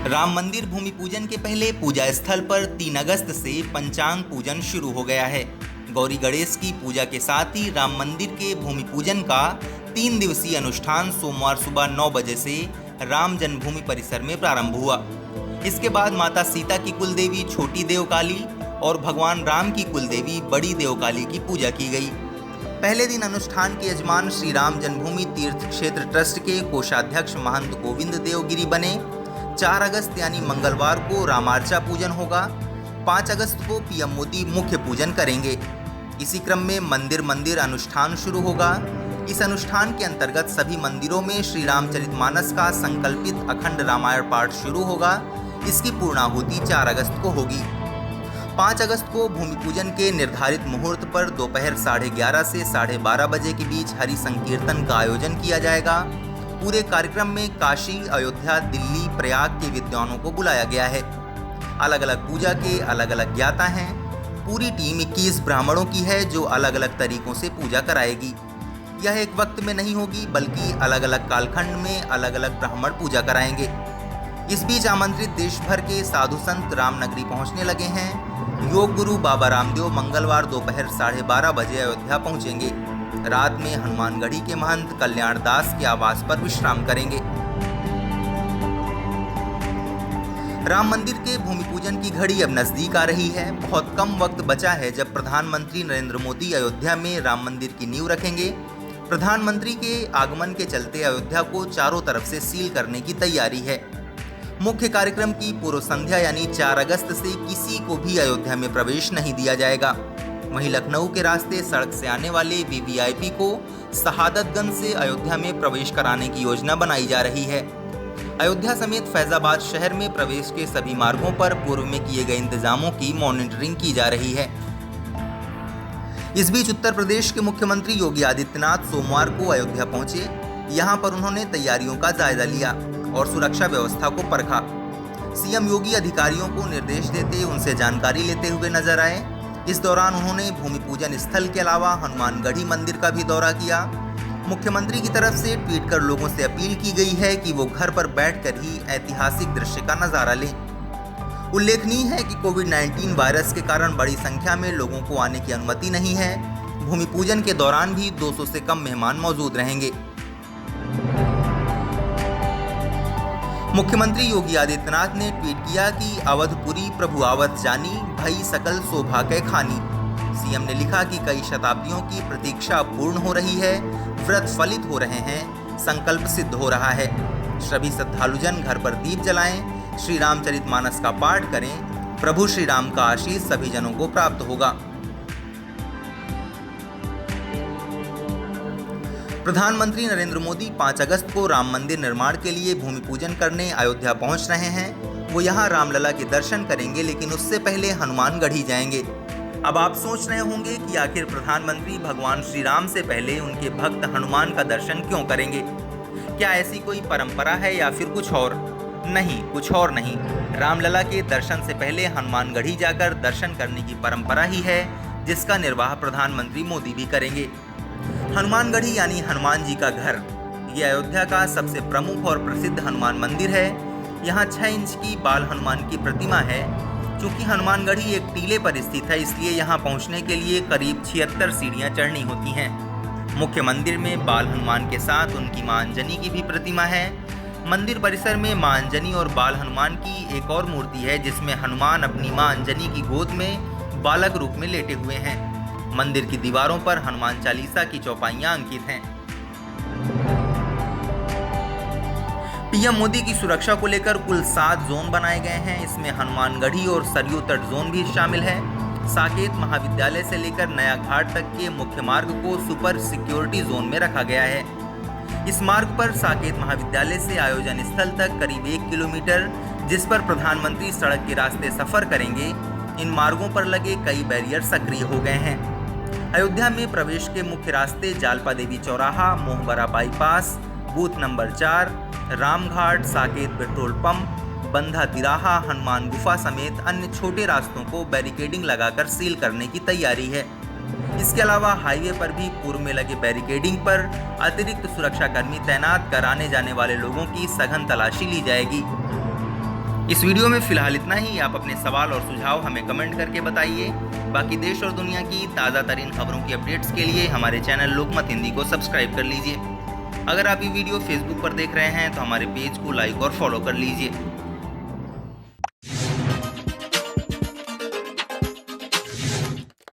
राम मंदिर भूमि पूजन के पहले पूजा स्थल पर 3 अगस्त से पंचांग पूजन शुरू हो गया है। गौरी गणेश की पूजा के साथ ही राम मंदिर के भूमि पूजन का 3 दिवसीय अनुष्ठान सोमवार सुबह 9 बजे से राम जन्मभूमि परिसर में प्रारंभ हुआ। इसके बाद माता सीता की कुलदेवी छोटी देवकाली और भगवान राम की कुलदेवी बड़ी देवकाली की पूजा की गई। पहले दिन अनुष्ठान के यजमान श्री राम जन्मभूमि तीर्थ क्षेत्र ट्रस्ट के कोषाध्यक्ष महंत गोविंद देवगिरी बने। 4 अगस्त यानी मंगलवार को रामार्चा पूजन होगा। 5 अगस्त को पीएम मोदी मुख्य पूजन करेंगे। इसी क्रम में मंदिर मंदिर अनुष्ठान शुरू होगा। इस अनुष्ठान के अंतर्गत सभी मंदिरों में श्री रामचरितमानस का संकल्पित अखंड रामायण पाठ शुरू होगा। इसकी पूर्णाहुति 4 अगस्त को होगी। 5 अगस्त को भूमि पूजन के निर्धारित मुहूर्त पर दोपहर 11:30 से 12:30 बजे के बीच हरि संकीर्तन का आयोजन किया जाएगा। पूरे कार्यक्रम में काशी, अयोध्या, दिल्ली, प्रयाग के विद्वानों को बुलाया गया है। अलग अलग पूजा के अलग अलग ज्ञाता हैं। पूरी टीम 21 ब्राह्मणों की है जो अलग अलग तरीकों से पूजा कराएगी। यह एक वक्त में नहीं होगी बल्कि अलग अलग कालखंड में अलग अलग ब्राह्मण पूजा कराएंगे। इस बीच आमंत्रित देश भर के साधु संत रामनगरी पहुंचने लगे हैं। योग गुरु बाबा रामदेव मंगलवार दोपहर 12:30 बजे अयोध्या पहुंचेंगे। रात में हनुमानगढ़ी के महंत कल्याण दास के आवास पर विश्राम करेंगे। राम मंदिर के भूमि पूजन की घड़ी अब नजदीक आ रही है। बहुत कम वक्त बचा है जब प्रधानमंत्री नरेंद्र मोदी अयोध्या में राम मंदिर की नींव रखेंगे। प्रधानमंत्री के आगमन के चलते अयोध्या को चारों तरफ से सील करने की तैयारी है। मुख्य कार्यक्रम की पूर्व संध्या यानी 4 अगस्त से किसी को भी अयोध्या में प्रवेश नहीं दिया जाएगा। वहीं लखनऊ के रास्ते सड़क से आने वाले वीवीआईपी को शहादतगंज से अयोध्या में प्रवेश कराने की योजना बनाई जा रही है। अयोध्या समेत फैजाबाद शहर में प्रवेश के सभी मार्गों पर पूर्व में किए गए इंतजामों की मॉनिटरिंग की जा रही है। इस बीच उत्तर प्रदेश के मुख्यमंत्री योगी आदित्यनाथ सोमवार को अयोध्या पहुंचे। यहां पर उन्होंने तैयारियों का जायजा लिया और सुरक्षा व्यवस्था को परखा। सीएम योगी अधिकारियों को निर्देश देते उनसे जानकारी लेते हुए नजर आए। इस दौरान उन्होंने भूमि पूजन स्थल के अलावा हनुमानगढ़ी मंदिर का भी दौरा किया। मुख्यमंत्री की तरफ से ट्वीट कर लोगों से अपील की गई है कि वो घर पर बैठकर ही ऐतिहासिक दृश्य का नजारा लें। उल्लेखनीय है कि कोविड-19 वायरस के कारण बड़ी संख्या में लोगों को आने की अनुमति नहीं है। भूमि पूजन के दौरान भी 200 से कम मेहमान मौजूद रहेंगे। मुख्यमंत्री योगी आदित्यनाथ ने ट्वीट किया कि अवधपुरी प्रभु आवत जानी, भई सकल शोभा के खानी। सीएम ने लिखा कि कई शताब्दियों की प्रतीक्षा पूर्ण हो रही है, व्रत फलित हो रहे हैं, संकल्प सिद्ध हो रहा है। सभी श्रद्धालुजन घर पर दीप जलाएं, श्री रामचरितमानस का पाठ करें। प्रभु श्री राम का आशीष सभी जनों को प्राप्त होगा। प्रधानमंत्री नरेंद्र मोदी 5 अगस्त को राम मंदिर निर्माण के लिए भूमि पूजन करने अयोध्या पहुंच रहे हैं। वो यहां रामलला के दर्शन करेंगे, लेकिन उससे पहले हनुमानगढ़ी जाएंगे। अब आप सोच रहे होंगे कि आखिर प्रधानमंत्री भगवान श्री राम से पहले उनके भक्त हनुमान का दर्शन क्यों करेंगे? क्या ऐसी कोई परंपरा है या फिर कुछ और? नहीं, कुछ और नहीं। रामलला के दर्शन से पहले हनुमानगढ़ी जाकर दर्शन करने की परंपरा ही है, जिसका निर्वाह प्रधानमंत्री मोदी भी करेंगे। हनुमानगढ़ी यानी हनुमान जी का घर। ये अयोध्या का सबसे प्रमुख और प्रसिद्ध हनुमान मंदिर है। यहाँ 6 इंच की बाल हनुमान की प्रतिमा है। चूंकि हनुमानगढ़ी एक टीले पर स्थित है, इसलिए यहाँ पहुँचने के लिए करीब 76 सीढ़ियाँ चढ़नी होती हैं। मुख्य मंदिर में बाल हनुमान के साथ उनकी मां अंजनी की भी प्रतिमा है। मंदिर परिसर में मां अंजनी और बाल हनुमान की एक और मूर्ति है, जिसमें हनुमान अपनी मां अंजनी की गोद में बालक रूप में लेटे हुए हैं। मंदिर की दीवारों पर हनुमान चालीसा की चौपाइयां अंकित हैं। पीएम मोदी की सुरक्षा को लेकर कुल 7 जोन बनाए गए हैं। इसमें हनुमानगढ़ी और सरयू तट जोन भी शामिल है। साकेत महाविद्यालय से लेकर नया घाट तक के मुख्य मार्ग को सुपर सिक्योरिटी जोन में रखा गया है। इस मार्ग पर साकेत महाविद्यालय से आयोजन स्थल तक करीब 1 किलोमीटर, जिस पर प्रधानमंत्री सड़क के रास्ते सफर करेंगे। इन मार्गों पर लगे कई बैरियर सक्रिय हो गए हैं। अयोध्या में प्रवेश के मुख्य रास्ते जालपा देवी चौराहा, Mohbara bypass, booth number 4, Ramghat, Saket petrol pump, Bandha तिराहा, हनुमान गुफा समेत अन्य छोटे रास्तों को बैरिकेडिंग लगाकर सील करने की तैयारी है। इसके अलावा हाईवे पर भी पूर्व में लगे बैरिकेडिंग पर अतिरिक्त सुरक्षाकर्मी तैनात कर आने जाने वाले लोगों की सघन तलाशी ली जाएगी। इस वीडियो में फिलहाल इतना ही। आप अपने सवाल और सुझाव हमें कमेंट करके बताइए। बाकी देश और दुनिया की ताज़ा तरीन खबरों की अपडेट्स के लिए हमारे चैनल लोकमत हिंदी को सब्सक्राइब कर लीजिए। अगर आप ये वीडियो फेसबुक पर देख रहे हैं तो हमारे पेज को लाइक और फॉलो कर लीजिए।